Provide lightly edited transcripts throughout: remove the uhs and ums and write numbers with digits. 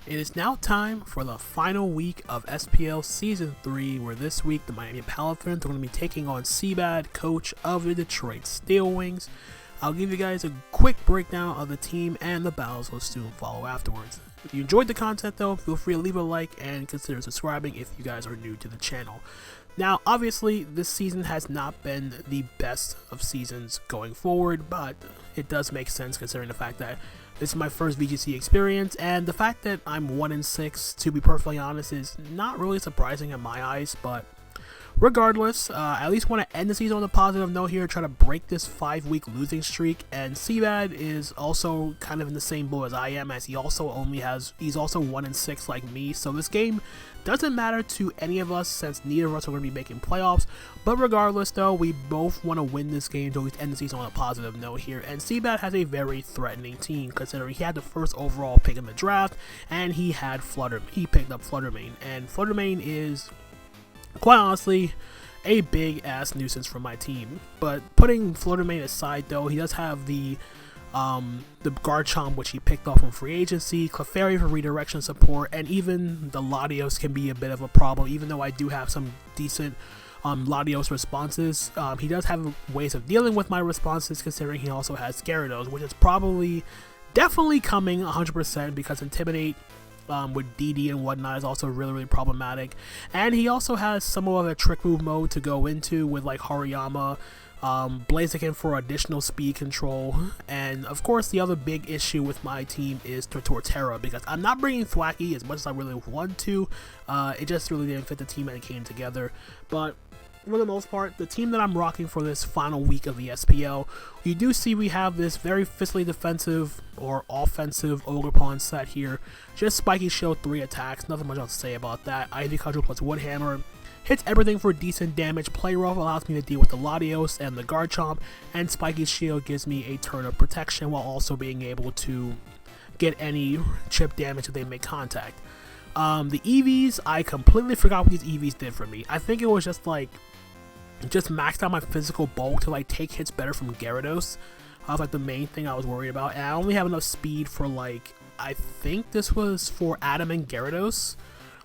It is now time for the final week of SPL Season 3, where this week the Miami Palafins are going to be taking on CBAD, coach of the Detroit Steel Wings. I'll give you guys a quick breakdown of the team and the battles will soon follow afterwards. If you enjoyed the content though, feel free to leave a like and consider subscribing if you guys are new to the channel. Now, obviously, this season has not been the best of seasons going forward, but it does make sense considering the fact that this is my first VGC experience, and the fact that I'm 1-6, to be perfectly honest, is not really surprising in my eyes, but regardless, I at least want to end the season on a positive note here, try to break this 5-week losing streak, and CBAD is also kind of in the same boat as I am, as he's also 1-6 like me, so this game doesn't matter to any of us since neither of us are going to be making playoffs, but regardless though, we both want to win this game to at least end the season on a positive note here, and CBAD has a very threatening team considering he had the first overall pick in the draft, and he picked up Fluttermane, and Fluttermane is, quite honestly, a big ass nuisance for my team. But putting Fluttermane aside though, he does have the Garchomp, which he picked off from free agency, Clefairy for redirection support, and even the Latios can be a bit of a problem, even though I do have some decent Latios responses. He does have ways of dealing with my responses considering he also has Gyarados, which is definitely coming 100% because Intimidate with DD and whatnot is also really problematic, and he also has somewhat of a trick move mode to go into with like Hariyama, Blaziken for additional speed control, and of course the other big issue with my team is Torterra, because I'm not bringing Thwackey as much as I really want to. It just really didn't fit the team and it came together, but for the most part, the team that I'm rocking for this final week of the SPL, you do see we have this very fiscally defensive or offensive Ogerpon set here. Just Spiky Shield, 3 attacks, nothing much else to say about that. Ivy Cudgel plus Wood Hammer hits everything for decent damage. Play Rough allows me to deal with the Latios and the Garchomp, and Spiky Shield gives me a turn of protection while also being able to get any chip damage if they make contact. The EVs, I completely forgot what these EVs did for me. I think it was just maxed out my physical bulk to like take hits better from Gyarados. That was like the main thing I was worried about, and I only have enough speed for I think this was for Adam and Gyarados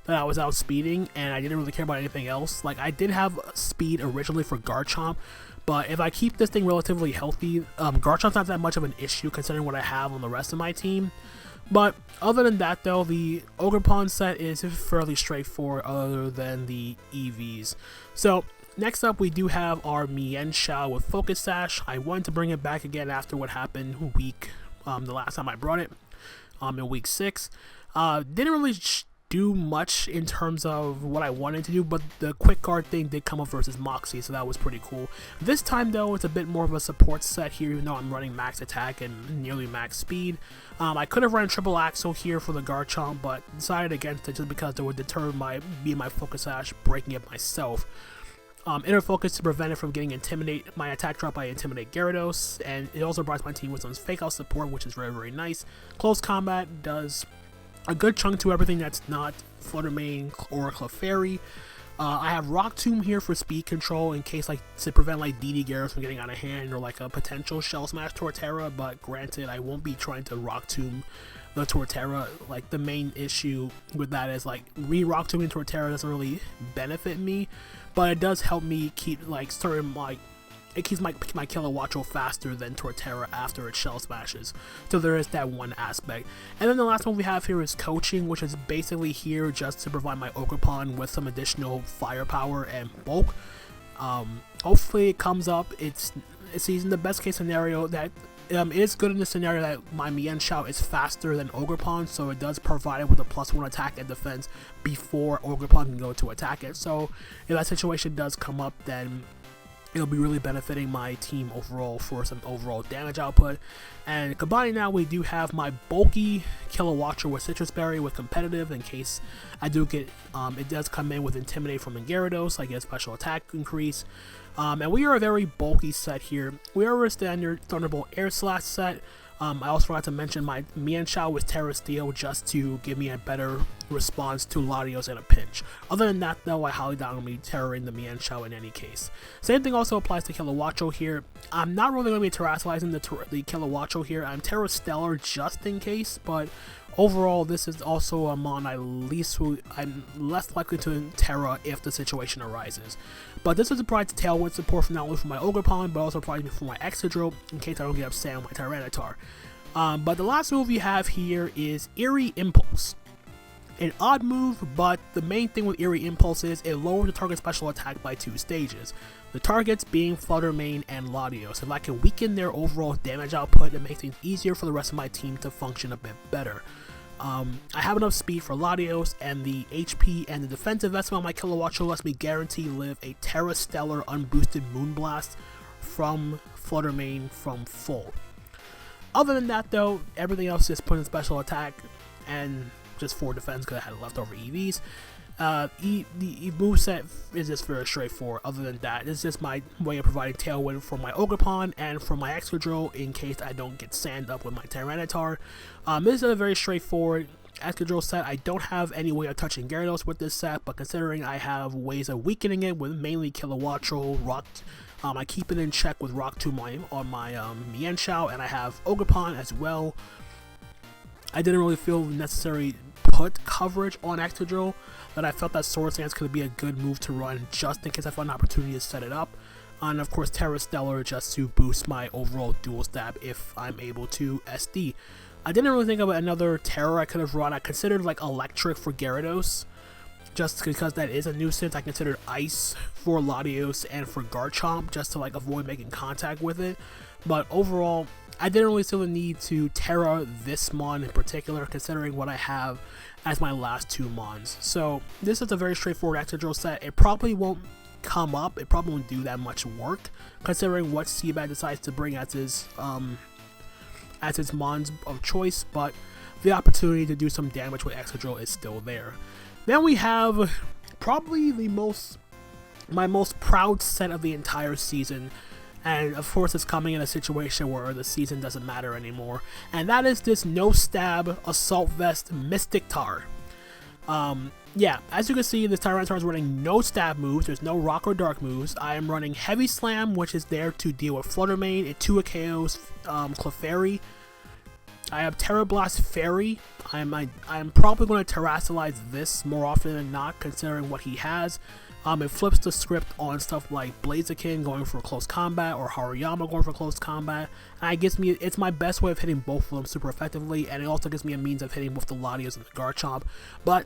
that I was outspeeding, and I didn't really care about anything else. Like, I did have speed originally for Garchomp, but if I keep this thing relatively healthy, Garchomp's not that much of an issue considering what I have on the rest of my team. But other than that though, the Ogerpon set is fairly straightforward other than the EVs. So next up, we do have our Mienshao with Focus Sash. I wanted to bring it back again after what happened the last time I brought it, in week 6. Didn't really do much in terms of what I wanted to do, but the quick guard thing did come up versus Moxie, so that was pretty cool. This time though, it's a bit more of a support set here, even though I'm running max attack and nearly max speed. I could have run triple axle here for the Garchomp, but decided against it just because it would deter my Focus Sash breaking it myself. Inner Focus to prevent it from getting my attack drop by Intimidate Gyarados, and it also provides my team with some fake out support, which is very nice. Close Combat does a good chunk to everything that's not Fluttermane or Clefairy. I have Rock Tomb here for speed control in case to prevent DD Gyarados from getting out of hand, or a potential Shell Smash Torterra, but granted I won't be trying to Rock Tomb the Torterra. The main issue with that is Rock Tombing Torterra doesn't really benefit me, but it does help me keep it keeps my Kilowattrel faster than Torterra after it Shell Smashes. So there is that one aspect. And then the last one we have here is Coaching, which is basically here just to provide my Ogerpon with some additional firepower and bulk. Hopefully it comes up. It's in the best case scenario that it is good in the scenario that my Mienshao is faster than Ogerpon, so it does provide it with a +1 attack and defense before Ogerpon can go to attack it. So if that situation does come up, then it'll be really benefiting my team overall for some overall damage output. And combining now, we do have my bulky Kilowattrel with Citrus Berry with competitive in case I do get, it does come in with Intimidate from Gyarados, I get special attack increase. And we are a very bulky set here. We are a standard Thunderbolt Air Slash set. I also forgot to mention my Mienshao with Terra Steel just to give me a better response to Latios in a pinch. Other than that though, I highly doubt I'm going to be terroring the Mienshao in any case. Same thing also applies to Kilowattrel here. I'm not really going to be terrestrializing the Kilowattrel here. I'm Terra Stellar just in case, but Overall, this is also a mon I'm less likely to Terra if the situation arises. But this is a provides tailwind support for not only for my Ogerpon, but also provides me for my Excadrill in case I don't get upset on my Tyranitar. But the last move you have here is Eerie Impulse. An odd move, but the main thing with Eerie Impulse is it lowers the target special attack by 2 stages. The targets being Flutter Mane and Latios. If I can weaken their overall damage output, it makes things easier for the rest of my team to function a bit better. I have enough speed for Latios, and the HP and the defensive investment on my Kilowattrel lets me guarantee live a Terra Stellar unboosted Moonblast from Flutter Mane from full. Other than that though, everything else is put in special attack and just 4 defense because I had leftover EVs. The moveset is just very straightforward. Other than that, it's just my way of providing tailwind for my Ogerpon and for my Excadrill in case I don't get sand up with my Tyranitar. This is a very straightforward Excadrill set. I don't have any way of touching Gyarados with this set, but considering I have ways of weakening it with mainly Kilowattrel, Rock, I keep it in check with Rock Tomb on my Mienshao, and I have Ogerpon as well. I didn't really feel necessary put coverage on Excadrill, that I felt that Swords Dance could be a good move to run just in case I found an opportunity to set it up. And of course Terra Stellar just to boost my overall dual stab if I'm able to SD. I didn't really think of another Terror I could have run. I considered like Electric for Gyarados, just because that is a nuisance. I considered Ice for Latios and for Garchomp just to like avoid making contact with it. But overall, I didn't really feel the need to Terra this mon in particular, considering what I have as my last 2 mons. So this is a very straightforward Excadrill set. It probably won't come up. It probably won't do that much work, considering what CBAD decides to bring as his mons of choice. But the opportunity to do some damage with Excadrill is still there. Then we have probably my most proud set of the entire season. And of course it's coming in a situation where the season doesn't matter anymore. And that is this No Stab Assault Vest Mystic Tar. Yeah, as you can see, this Tyranitar is running no stab moves. There's no rock or dark moves. I am running Heavy Slam, which is there to deal with Flutter Mane. It 2 KOs Clefairy. I have Terra Blast Fairy. I'm probably going to Terrasilize this more often than not, considering what he has. It flips the script on stuff like Blaziken going for close combat or Hariyama going for close combat, and it's my best way of hitting both of them super effectively, and it also gives me a means of hitting both the Latios and the Garchomp. But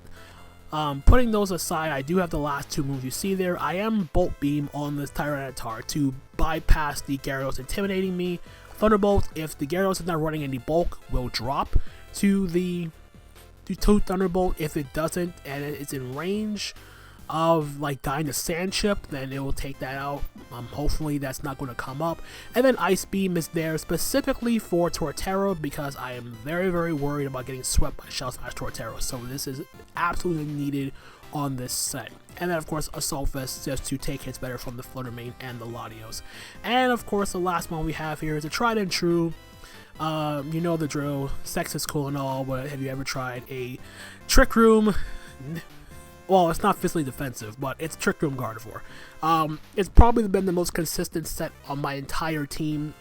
putting those aside, I do have the last 2 moves you see there. I am Bolt Beam on this Tyranitar to bypass the Gyarados intimidating me. Thunderbolt, if the Gyarados is not running any bulk, will drop to Thunderbolt. If it doesn't and it's in range of like dying to Sand Chip, then it will take that out. Hopefully that's not going to come up. And then Ice Beam is there specifically for Torterra because I am very, very worried about getting swept by Shell Smash Torterra. So this is absolutely needed on this set. And then of course Assault Vest just to take hits better from the Flutter Mane and the Latios. And of course the last one we have here is a tried and true. You know the drill. Sex is cool and all, but have you ever tried a Trick Room? Well, it's not physically defensive, but it's Trick Room Gardevoir. It's probably been the most consistent set on my entire team,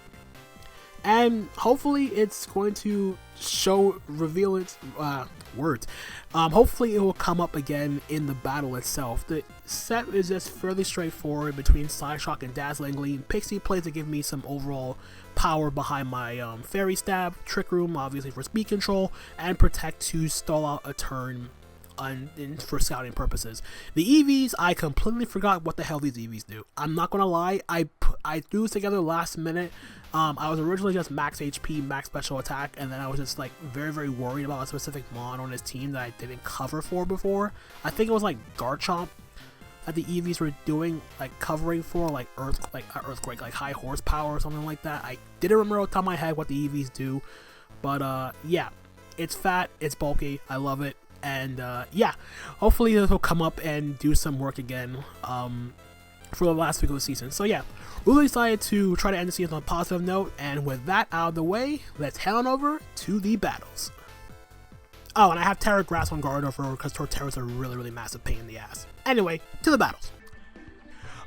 and hopefully it's going to reveal its words. Hopefully it will come up again in the battle itself. The set is just fairly straightforward between Side Shock and Dazzling Gleam. Pixie plays to give me some overall power behind my Fairy Stab, Trick Room obviously for speed control, and Protect to stall out a turn for scouting purposes. The EVs, I completely forgot what the hell these EVs do. I'm not gonna lie, I threw this together last minute. I was originally just max HP, max special attack, and then I was just like very, very worried about a specific mon on his team that I didn't cover for before. I think it was like Garchomp that the EVs were doing, like covering for, like Earthquake, like high horsepower or something like that. I didn't remember off the top of my head what the EVs do, but yeah, it's fat, it's bulky, I love it. And yeah, hopefully this will come up and do some work again for the last week of the season. So yeah, really excited to try to end the season on a positive note. And with that out of the way, let's head on over to the battles. Oh, and I have Terra Grass on Gardevoir because Torterra's a really, really massive pain in the ass. Anyway, to the battles.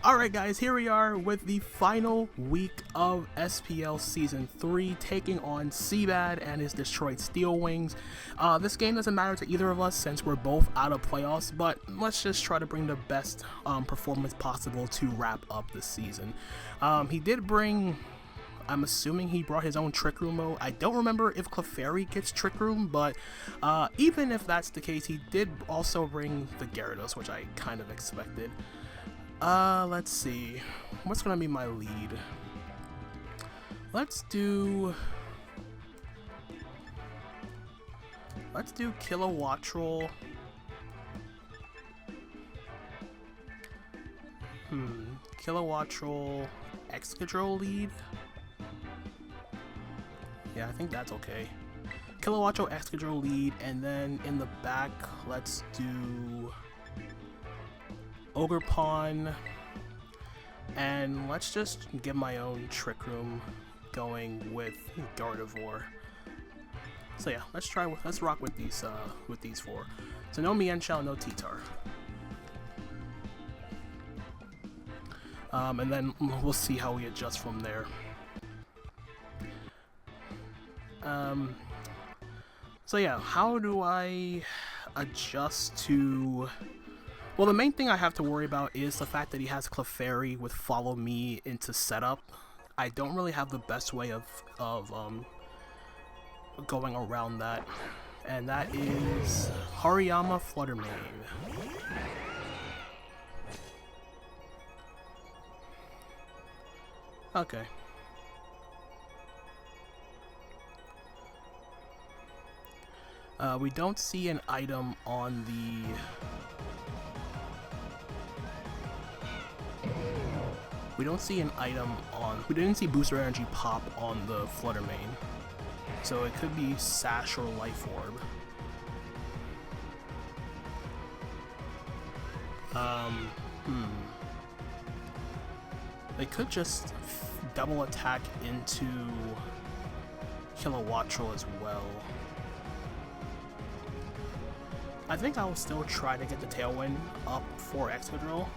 Alright guys, here we are with the final week of SPL Season 3, taking on CBAD and his Detroit Steel Wings. This game doesn't matter to either of us since we're both out of playoffs, but let's just try to bring the best performance possible to wrap up the season. He did bring... I'm assuming he brought his own Trick Room mode. I don't remember if Clefairy gets Trick Room, but even if that's the case, he did also bring the Gyarados, which I kind of expected. Let's see. What's gonna be my lead? Let's do Kilowattrel. Kilowattrel, Excadrill lead. Yeah, I think that's okay. Kilowattrel, Excadrill lead, and then in the back, let's do Ogerpon, and let's just get my own Trick Room going with Gardevoir. So yeah, let's rock with these four. So no Mienshao, no T-Tar. And then we'll see how we adjust from there. So yeah, how do I adjust to... Well, the main thing I have to worry about is the fact that he has Clefairy with Follow Me into setup. I don't really have the best way of going around that, and that is Hariyama Flutter Mane. Okay. We don't see an item on the... We don't see an item on... We didn't see Booster Energy pop on the Flutter Mane. So it could be Sash or Life Orb. They could just double attack into Kilowattrel as well. I think I'll still try to get the Tailwind up for Excadrill,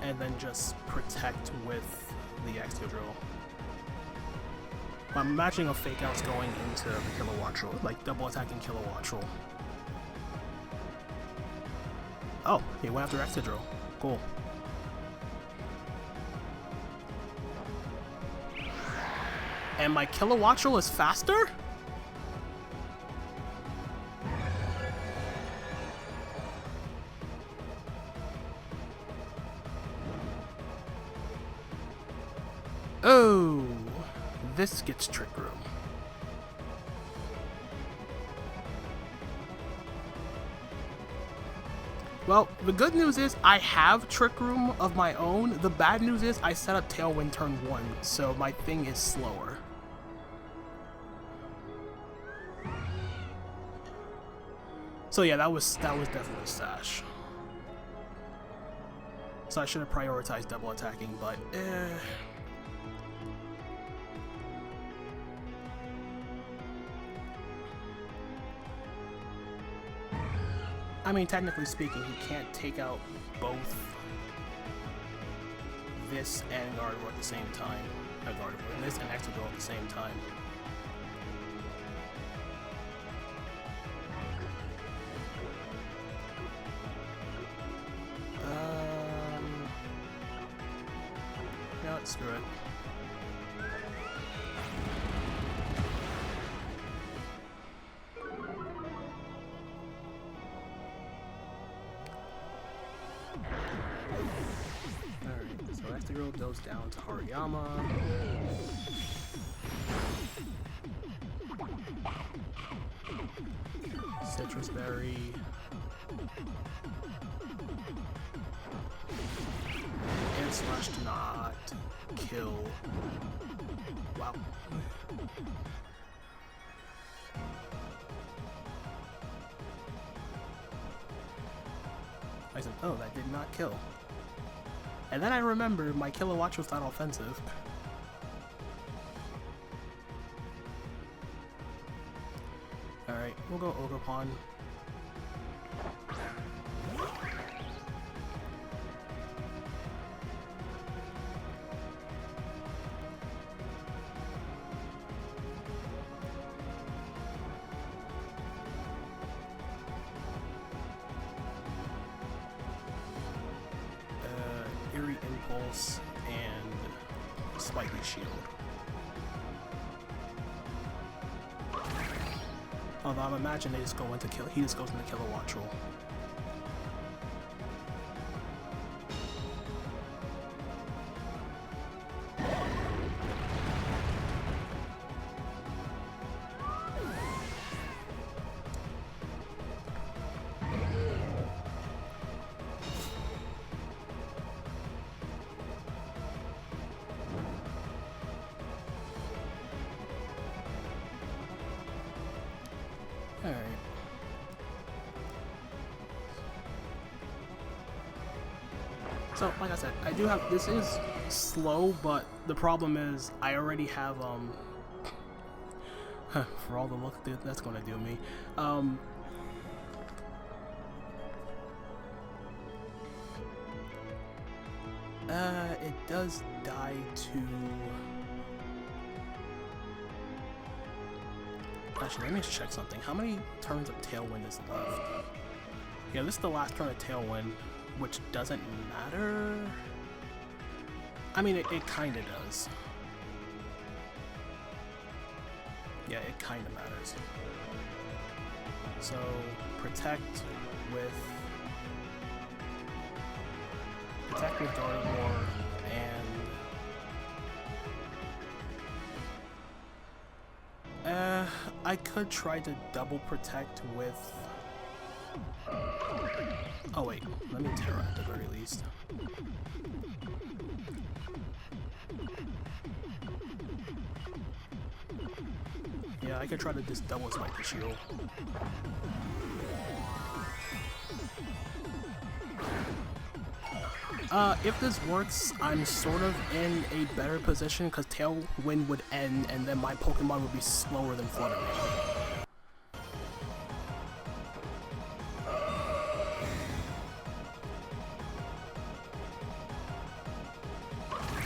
and then just protect with the Excadrill. I'm imagining a Fake Out's going into the Kilowattrel, like double attacking Kilowattrel. Oh, he went after Excadrill. Cool. And my Kilowattrel is faster? Oh, this gets Trick Room. Well, the good news is I have Trick Room of my own. The bad news is I set up Tailwind turn 1, so my thing is slower. So yeah, that was definitely Sash. So I should have prioritized double attacking, but I mean, technically speaking, he can't take out both this and Gardevoir at the same time. This and Excadrill at the same time. Yeah, screw it. Alright, so Excadrill goes down to Hariyama. Citrus Berry. And Slash do not kill. Wow. I said, oh, that did not kill. And then I remember my Kilowattrel was not offensive. Alright, we'll go Ogerpon. Pulse and Spiky Shield. Although I'm imagining they just go into kill. He just goes into Kilowatt Roll. Alright. So, like I said, I do have, this is slow, but the problem is I already have, for all the luck that's gonna do me, it does die to... Actually, let me just check something. How many turns of Tailwind is left? Yeah, this is the last turn of Tailwind, which doesn't matter. I mean, it kind of does. Yeah, it kind of matters. So, protect with Gardevoir and I could try to double protect with. Oh wait, let me Terra at the very least. Yeah, I could try to just double Spike the Shield. If this works, I'm sort of in a better position because Tailwind would end and then my Pokemon would be slower than Flutter Mane.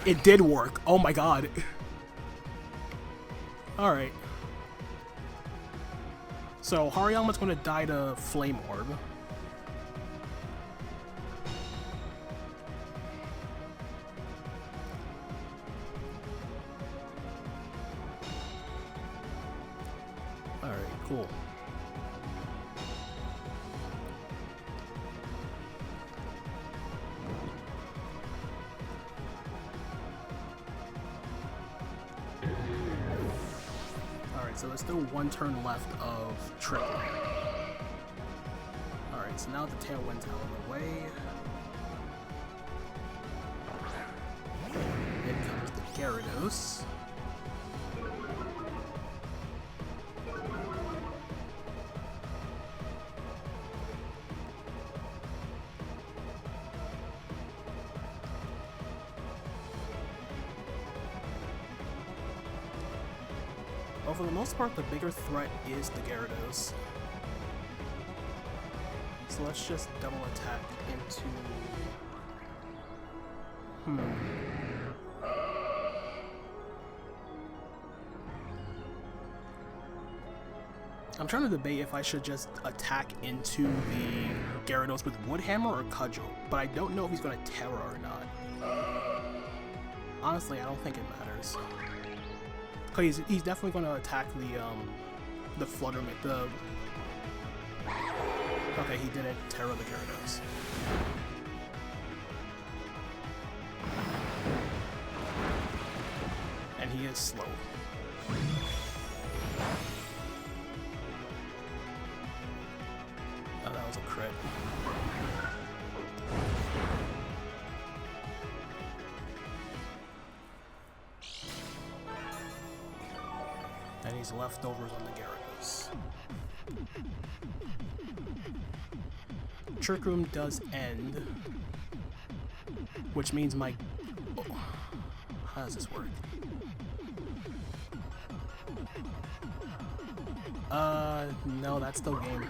It did work. Oh my god. Alright. So Hariyama's gonna die to Flame Orb. Alright, cool. So there's still one turn left of Trick. Alright, so now the Tailwind's out of the way. In comes the Gyarados. But for the most part, the bigger threat is the Gyarados. So let's just double attack into... I'm trying to debate if I should just attack into the Gyarados with Wood Hammer or Cudgel, but I don't know if he's going to Terra or not. Honestly, I don't think it matters. Cause he's definitely going to attack the Flutter Mane. Okay, he didn't Terra the Gyarados. And he is slow. Oh, that was a crit. And he's leftovers on the Gyarados. Trick Room does end, which means my... Oh, how does this work? No, that's still game.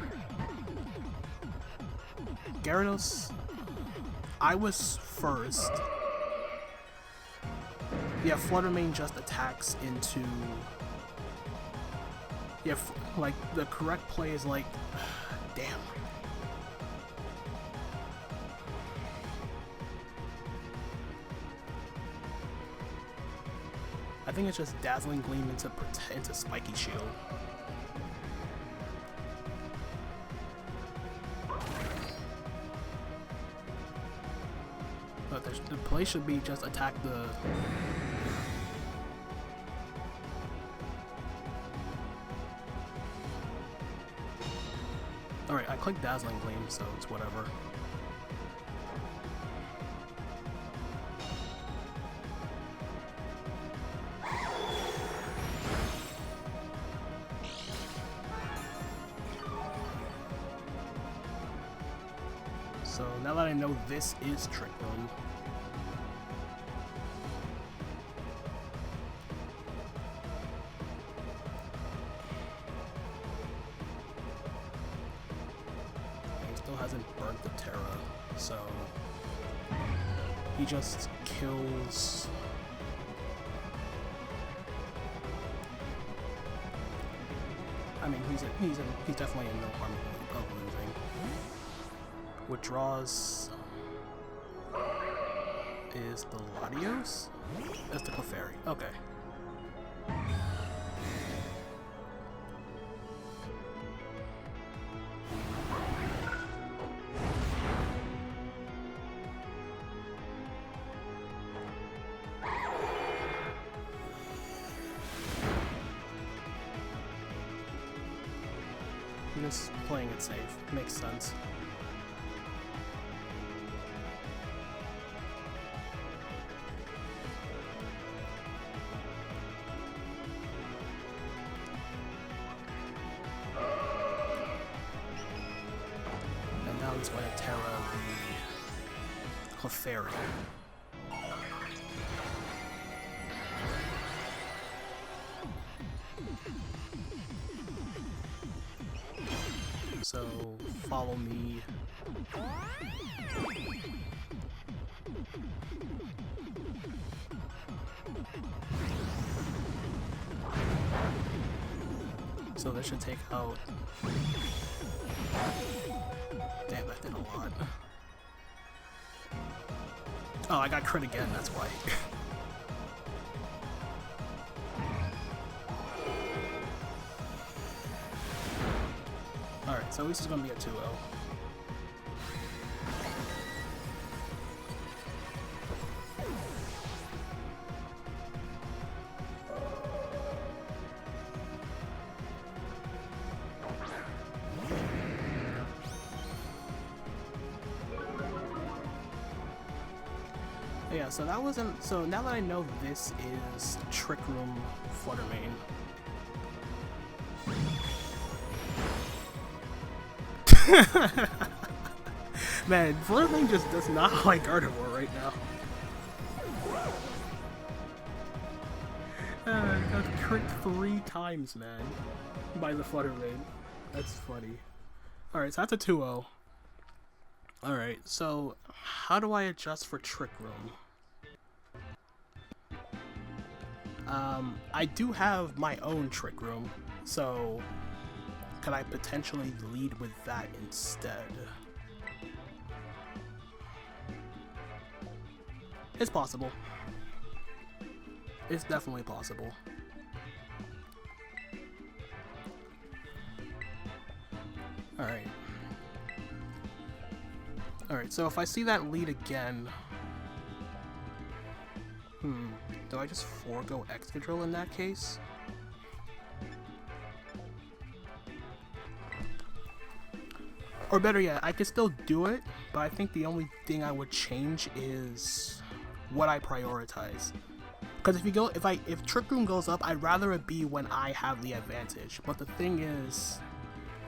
Gyarados, I was first. Yeah, Flutter Mane just attacks into... Yeah, like, the correct play is like... Damn. I think it's just Dazzling Gleam into Spiky Shield. But the play should be just attack the... Alright, I clicked Dazzling Gleam, so it's whatever. So now that I know this is Trick Room, he still hasn't burnt the Terra, so he just kills. I mean, he's definitely in no harm of losing. Withdraws is the Latios? That's the Clefairy. Okay. I'm just playing it safe. Makes sense. He's going to Terra the Clefairy. So, follow me. So this should take out... Damn, that did a lot. Oh, I got crit again, that's why. Alright, so this is gonna be a 2-0. Yeah, so that wasn't. So now that I know this is Trick Room Fluttermane. Man, Fluttermane just does not like Gardevoir right now. I got crit 3 times, man, by the Fluttermane. That's funny. Alright, so that's a 2-0. Alright, so how do I adjust for Trick Room? I do have my own Trick Room, so could I potentially lead with that instead? It's possible. It's definitely possible. Alright. Alright, so if I see that lead again... do I just forego Excadrill in that case? Or better yet, I could still do it, but I think the only thing I would change is what I prioritize. Because if Trick Room goes up, I'd rather it be when I have the advantage. But the thing is,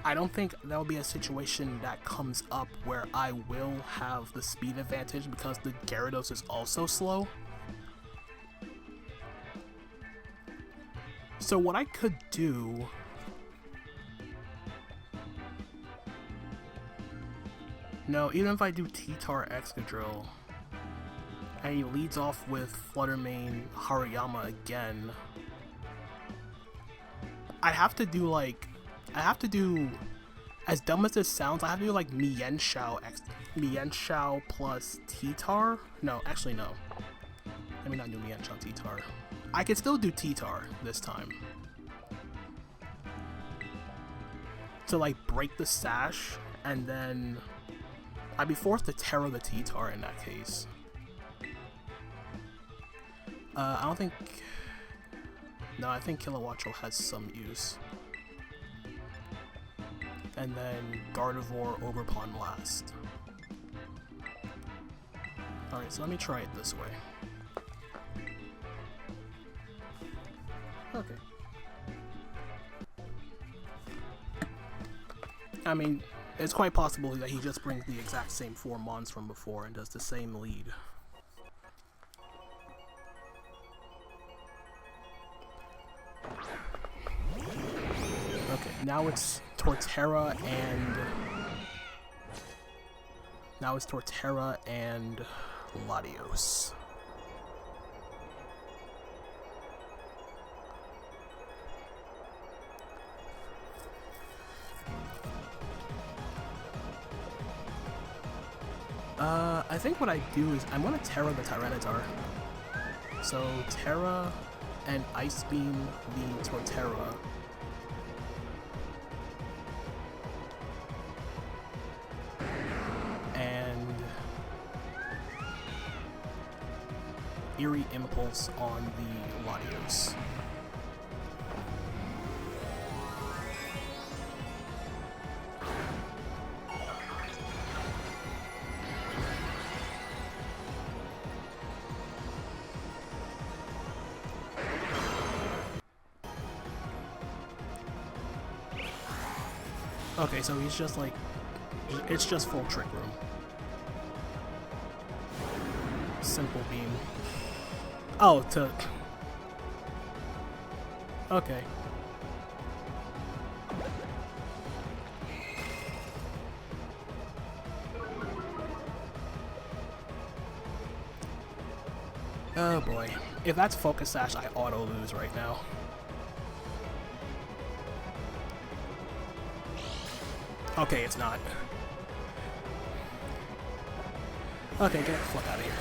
I don't think there'll be a situation that comes up where I will have the speed advantage because the Gyarados is also slow. So what I could do... No, even if I do T-Tar Excadrill, and he leads off with Fluttermane Hariyama again, I have to do like... as dumb as this sounds, I have to do like Mienshao plus T-Tar? No, actually no. Let me not do Mienshao T-Tar. I can still do T-Tar this time. To like break the sash, and then I'd be forced to Terra the T-Tar in that case. I don't think... No, I think Kilowattrel has some use. And then Gardevoir, Ogerpon last. Alright, so let me try it this way. Okay. I mean, it's quite possible that he just brings the exact same 4 mons from before and does the same lead. Okay, now it's Torterra and... Now it's Torterra and Latios. I think what I do is I'm gonna Terra the Tyranitar. So Terra and Ice Beam the Torterra. And Eerie Impulse on the Latios. Okay, so he's just like, it's just full Trick Room. Simple Beam. Oh, to... Okay. Oh boy. If that's Focus Sash, I auto lose right now. Okay, it's not. Okay, get the fuck out of here.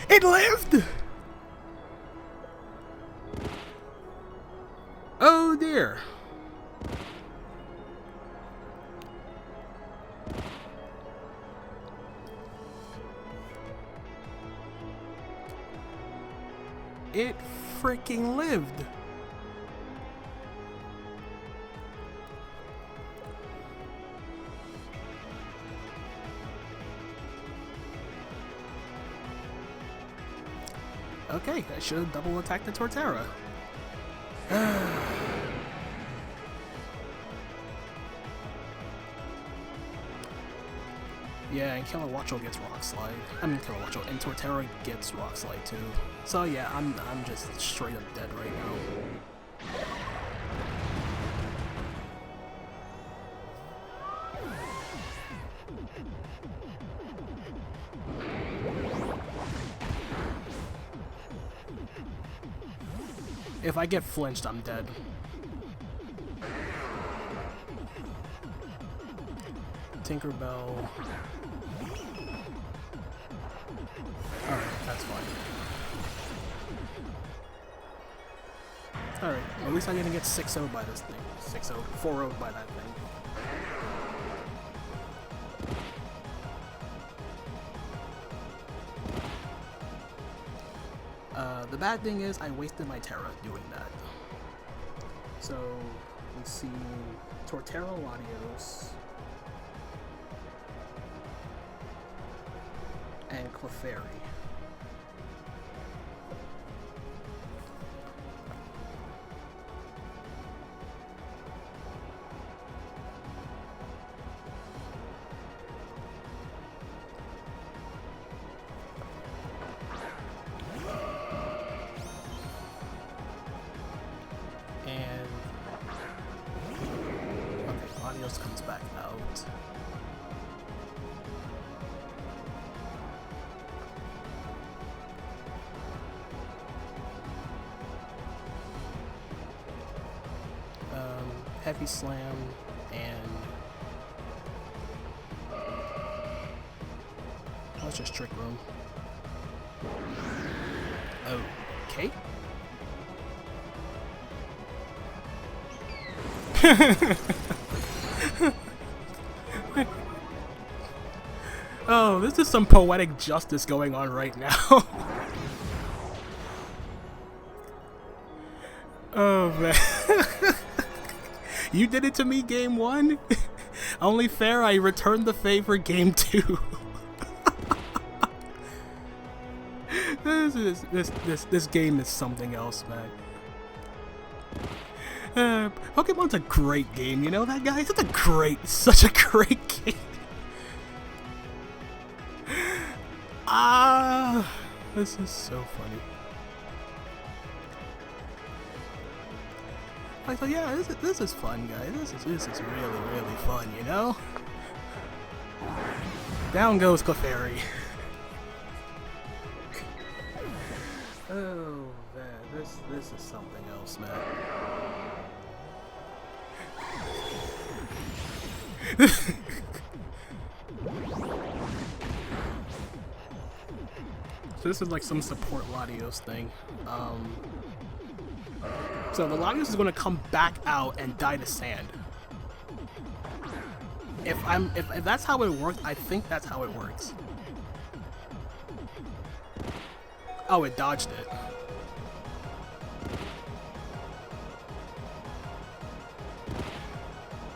It lived! Oh dear. It freaking lived. Okay, I should have double attacked the Torterra. Yeah, and Kilowattrel gets Rock Slide. I mean Kilowattrel, and Torterra gets Rock Slide too. So yeah, I'm just straight up dead right now. If I get flinched, I'm dead. Tinkerbell. Alright, that's fine. Alright, at least I'm gonna get 6-0'd by this thing. 6-0, 4-0'd by that thing. The bad thing is I wasted my Terra doing that. So, let's see, Torterra, Latios, and Clefairy. Comes back out. Heavy Slam and let's just Trick Room. Okay. Oh, this is some poetic justice going on right now. Oh man. You did it to me game 1? Only fair I returned the favor game 2. This game is something else, man. Pokemon's a great game, you know that, guys? It's such a great game. This is so funny. So yeah, this is fun, guys. This is really fun, you know. Down goes Clefairy. Oh man, this is something else, man. So this is like some support Latios thing. So the Latios is going to come back out and die to sand. If that's how it works, I think that's how it works. Oh, it dodged it.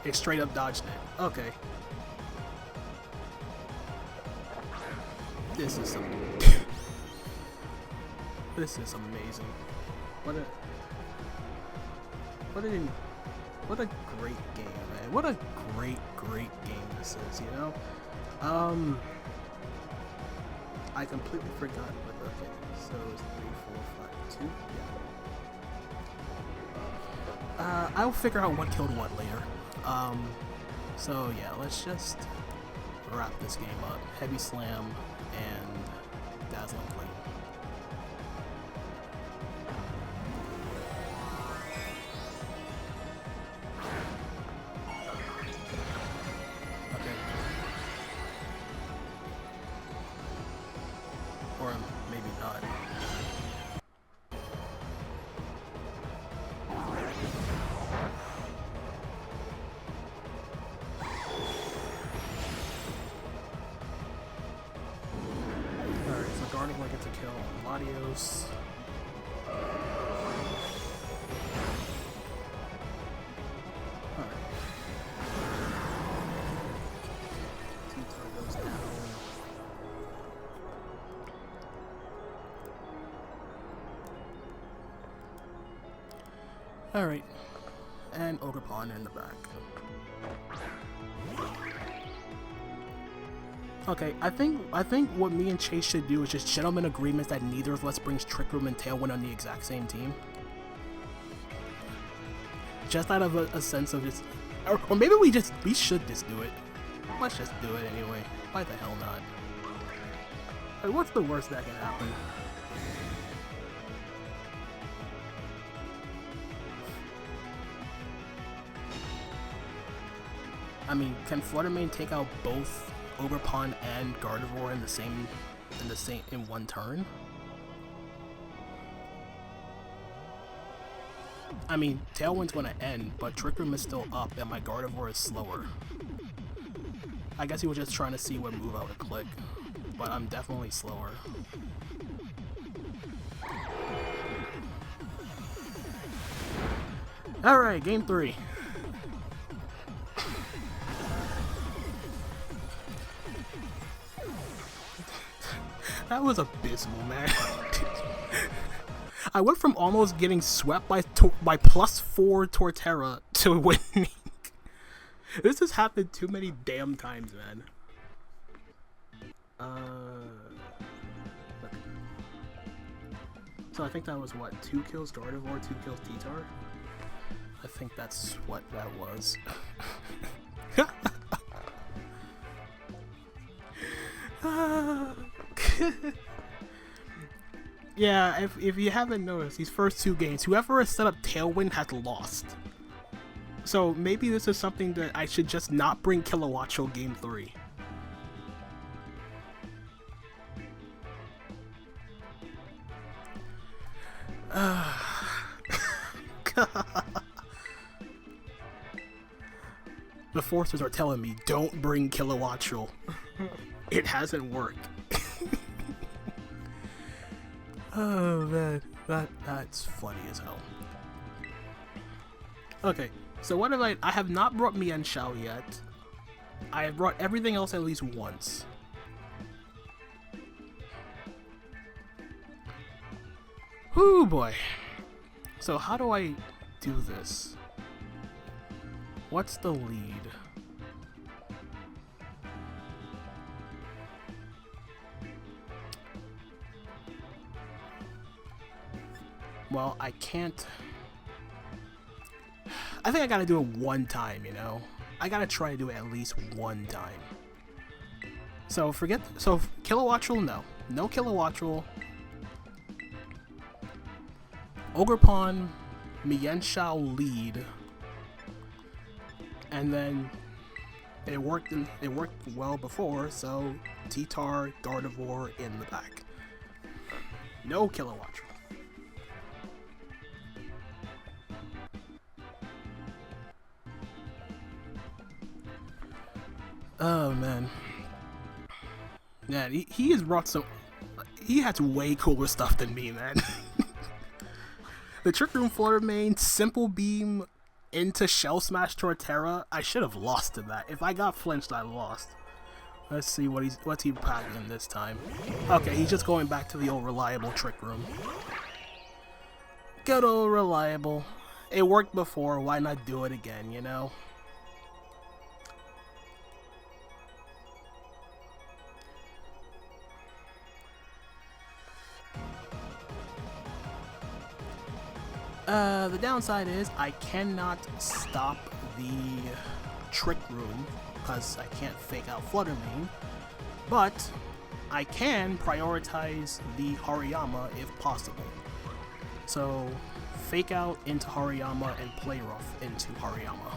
It straight up dodged it. Okay. This is some. This is amazing. What a great game, man. What a great game this is, you know? I completely forgot what, okay, so it's 3, 4, 5, 2, yeah. I'll figure out what killed what later. So yeah, let's just wrap this game up. Heavy Slam and Dazzling Gleam. Or maybe not. Alright, so Gardevoir gets a kill on Latios. Alright. T-Tar goes down. Alright, and Ogerpon in the back. Okay, I think what me and Chase should do is just gentleman agreements that neither of us brings Trick Room and Tailwind on the exact same team. Just out of a sense of just, or maybe we should just do it. Let's just do it anyway. Why the hell not? Like, what's the worst that can happen? I mean, can Flutter Mane take out both Ogerpon and Gardevoir in one turn? I mean, Tailwind's gonna end, but Trick Room is still up and my Gardevoir is slower. I guess he was just trying to see what move I would click, but I'm definitely slower. Alright, game 3. That was abysmal, man. I went from almost getting swept by +4 Torterra to winning. This has happened too many damn times, man. So I think that was what, 2 kills Gardevoir, 2 kills T-Tar? I think that's what that was. Yeah, if you haven't noticed, these first 2 games, whoever has set up Tailwind has lost. So maybe this is something that I should just not bring Kilowattrel game 3. The forces are telling me, don't bring Kilowattrel. It hasn't worked. Oh man, that's funny as hell. Okay, so what have I have not brought Mienshao yet. I have brought everything else at least once. Whoo boy. So how do I do this? What's the lead? Well, I can't. I think I gotta do it one time, you know? I gotta try to do it at least one time. So forget. So Kilowattrel, no. No Kilowattrel. Ogerpon, Mienshao lead. And then it worked well before, so T-Tar, Gardevoir in the back. No Kilowattrel. Oh man. Yeah, he has brought some. He has way cooler stuff than me, man. The Trick Room Flutter Mane, Simple Beam into Shell Smash Torterra. I should have lost to that. If I got flinched, I lost. Let's see what's he packing this time. Okay, he's just going back to the old reliable Trick Room. Good old reliable. It worked before, why not do it again, you know? The downside is I cannot stop the Trick Room because I can't fake out Flutter Mane, but I can prioritize the Hariyama if possible. So fake out into Hariyama and play rough into Hariyama.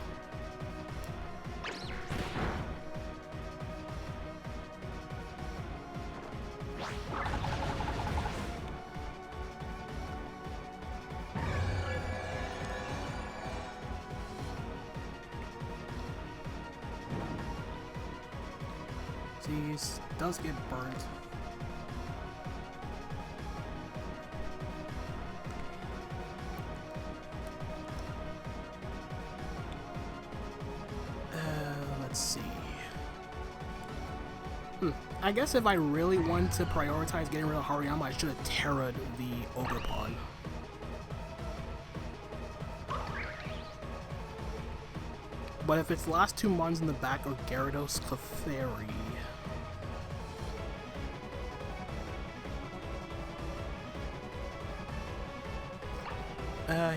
Jeez, does get burnt. Let's see. I guess if I really want to prioritize getting rid of Hariyama, I should have Terra'd the Ogerpon. But if its last two Mons in the back are Gyarados, Clefairy.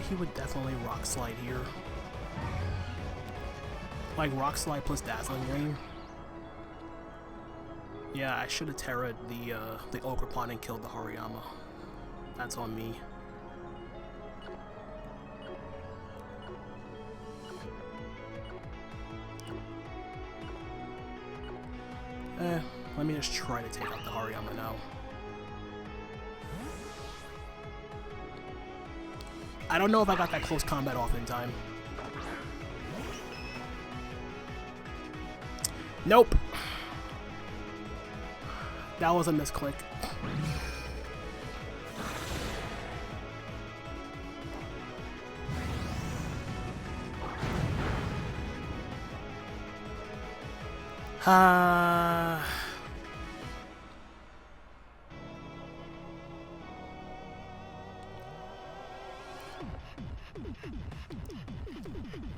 He would definitely Rock Slide here. Like Rock Slide plus Dazzling Rain. Yeah, I should have Terra'd the Ogerpon and killed the Hariyama. That's on me. Let me just try to take out the Hariyama now. I don't know if I got that close combat off in time. Nope. That was a misclick.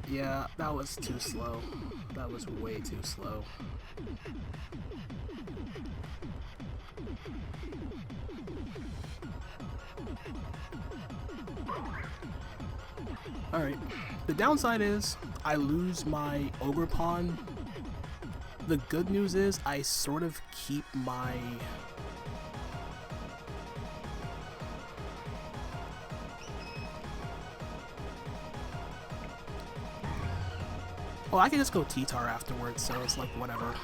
Yeah, that was too slow. That was way too slow. Alright, the downside is I lose my Ogerpon. The good news is I sort of keep my... Well, I can just go T-Tar afterwards, so it's like whatever.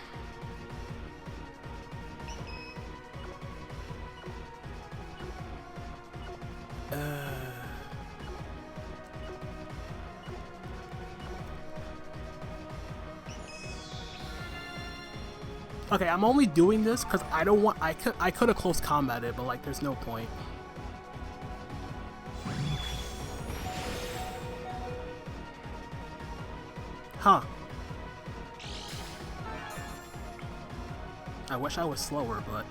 Okay, I'm only doing this because I don't want. I could have close combated, but like, there's no point. Huh. I wish I was slower, but...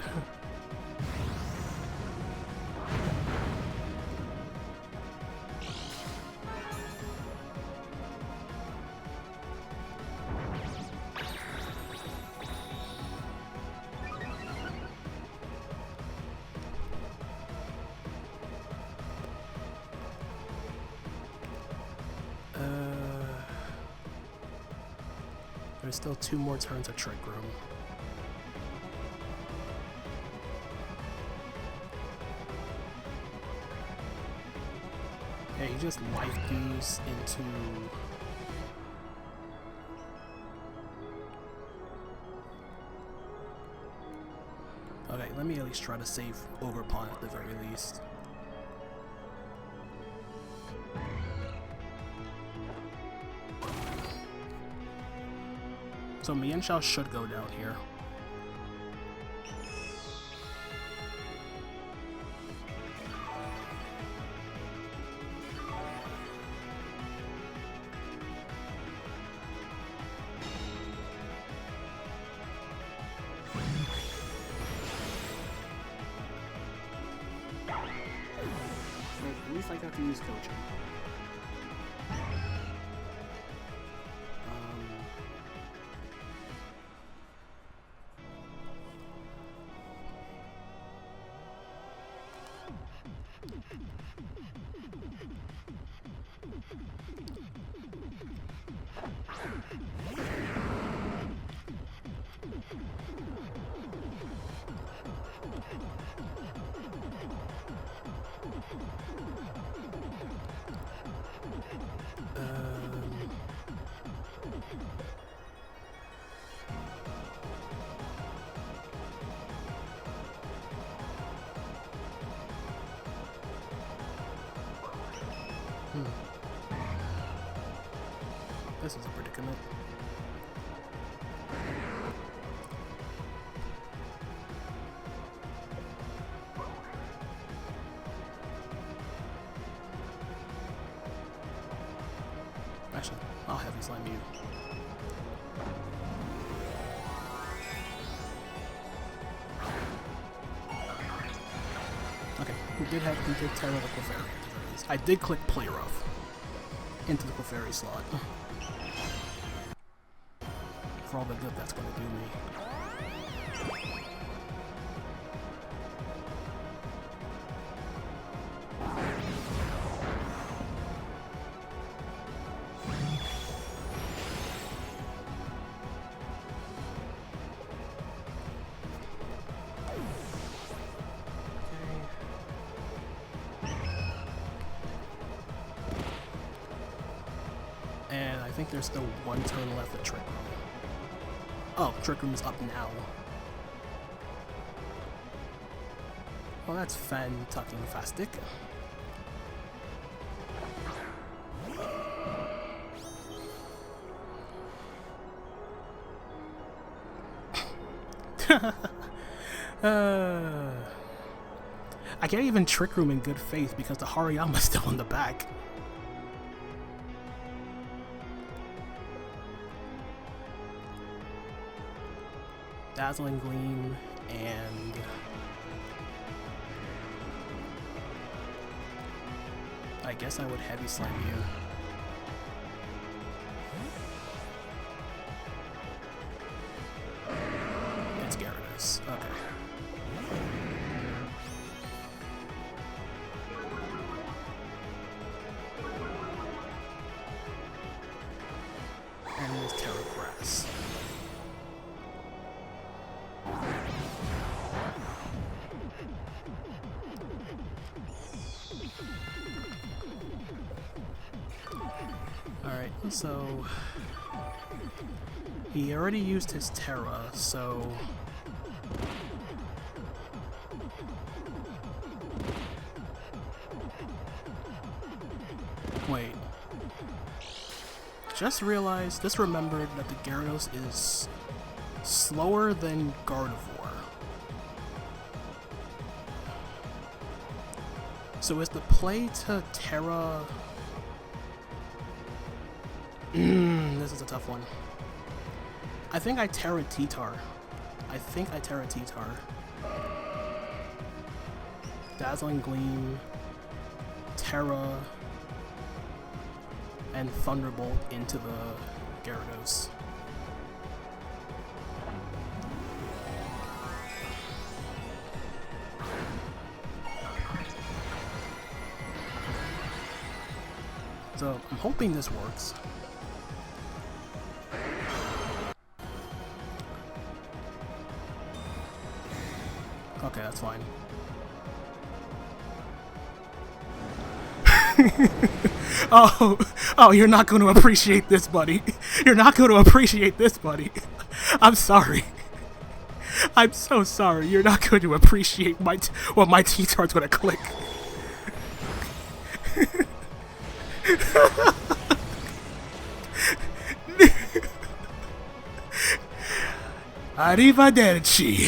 There's still 2 more turns of Trick Room. Yeah, he just life goes into... Okay, let me at least try to save Overpawn at the very least. So Mienshao should go down here. At least I got to use coaching. This is a predicament. Actually, I'll have these line mute. Okay, we did tear the Clefairy. I did click play rough into the Clefairy slot. For all the good that's going to do me. And I think there's still 1 turn left of Trick Room. Oh, Trick Room is up now. Well, that's fan-tucking-fastic. I can't even Trick Room in good faith because the Hariyama's still in the back. Dazzling Gleam, and I guess I would Heavy Slam you. It's Gyarados. Okay. And it is Terra Grass. Alright, so he already used his Terra, so wait. Just remembered that the Gyarados is Slower than Gardevoir. So is the play to Terra... this is a tough one. I think I Tyranitar. Dazzling Gleam, Terra, and Thunderbolt into the Gyarados. So I'm hoping this works. Okay, that's fine. Oh, you're not going to appreciate this, buddy. You're not going to appreciate this, buddy. I'm sorry. I'm so sorry. You're not going to appreciate what my T-Tar's going to click. Arrivederci.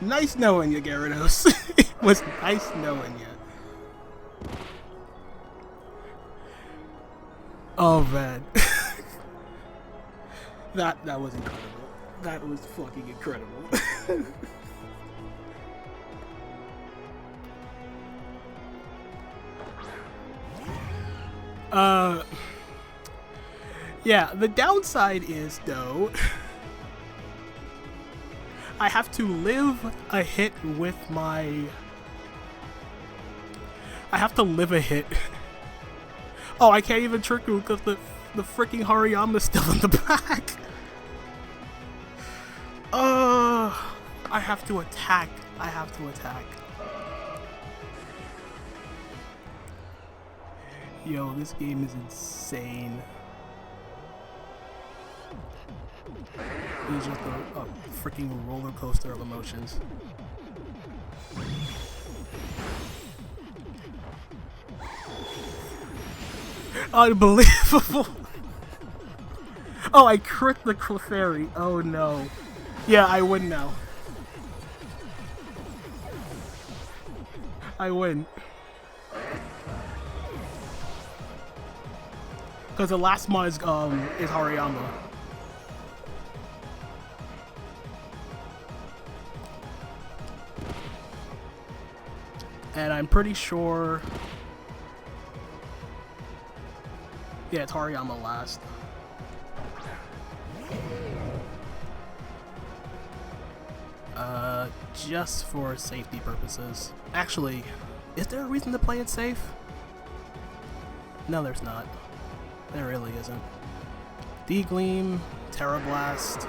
Nice knowing you, Gyarados. It was nice knowing you. Oh man. That was incredible. That was fucking incredible. Yeah, the downside is, though, I have to live a hit with my... I have to live a hit. Oh, I can't even trick you because the freaking Hariyama's still in the back. I have to attack. Yo, this game is insane. It's just a freaking roller coaster of emotions. Unbelievable! Oh, I crit the Clefairy. Oh no. Yeah, I win now. I win. Because the last one is Hariyama. And I'm pretty sure... Yeah, it's Hariyama last. Just for safety purposes. Actually, is there a reason to play it safe? No, there's not. There really isn't. D-Gleam, Terra Blast.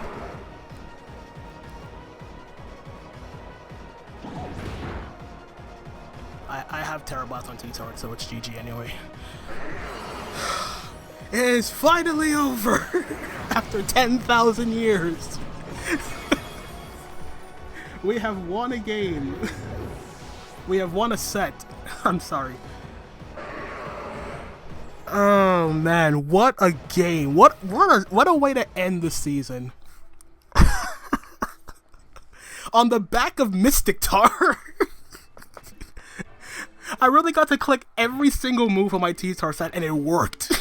I have Terra Blast on T-Tart, so it's GG anyway. It is finally over! After 10,000 years! We have won a game. We have won a set. I'm sorry. Oh man, what a game. What a way to end the season. On the back of Mystic Tar. I really got to click every single move on my T-Tar set and it worked.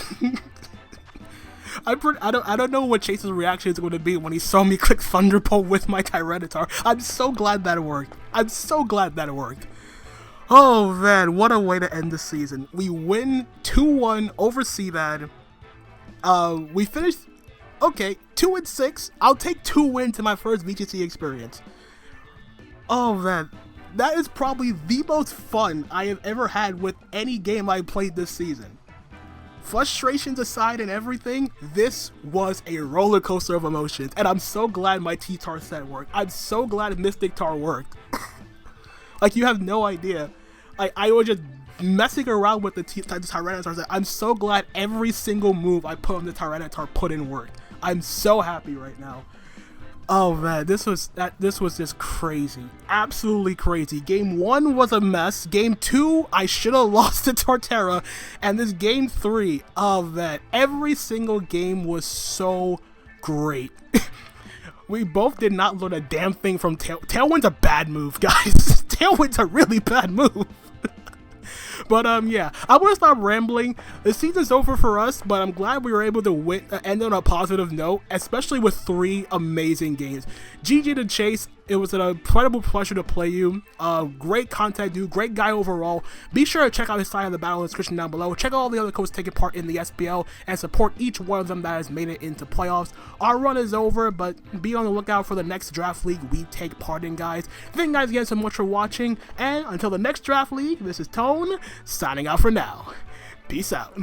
I don't know what Chase's reaction is going to be when he saw me click Thunderbolt with my Tyranitar. I'm so glad that it worked. Oh man, what a way to end the season. We win 2-1 over CBAD. We finished, okay, 2-6. I'll take 2 wins in my first VGC experience. Oh man, that is probably the most fun I have ever had with any game I played this season. Frustrations aside and everything, this was a roller coaster of emotions, and I'm so glad my T-Tar set worked. I'm so glad Mystic Tar worked. Like, you have no idea. I was just messing around with the Tyranitar set. I'm so glad every single move I put on the Tyranitar put in work. I'm so happy right now. Oh man, this was just crazy. Absolutely crazy. Game 1 was a mess. Game 2, I should have lost to Torterra. And this game 3, oh man, every single game was so great. We both did not learn a damn thing from Tailwind's a bad move, guys. Tailwind's a really bad move. But yeah, I want to stop rambling. The season's over for us, but I'm glad we were able to win, end on a positive note, especially with 3 amazing games. GG to Chase. It was an incredible pleasure to play you. Great content, dude. Great guy overall. Be sure to check out his side of the battle in the description down below. Check out all the other coaches taking part in the SPL and support each one of them that has made it into playoffs. Our run is over, but be on the lookout for the next draft league we take part in, guys. Thank you guys again so much for watching, and until the next draft league, this is Tone, signing out for now. Peace out.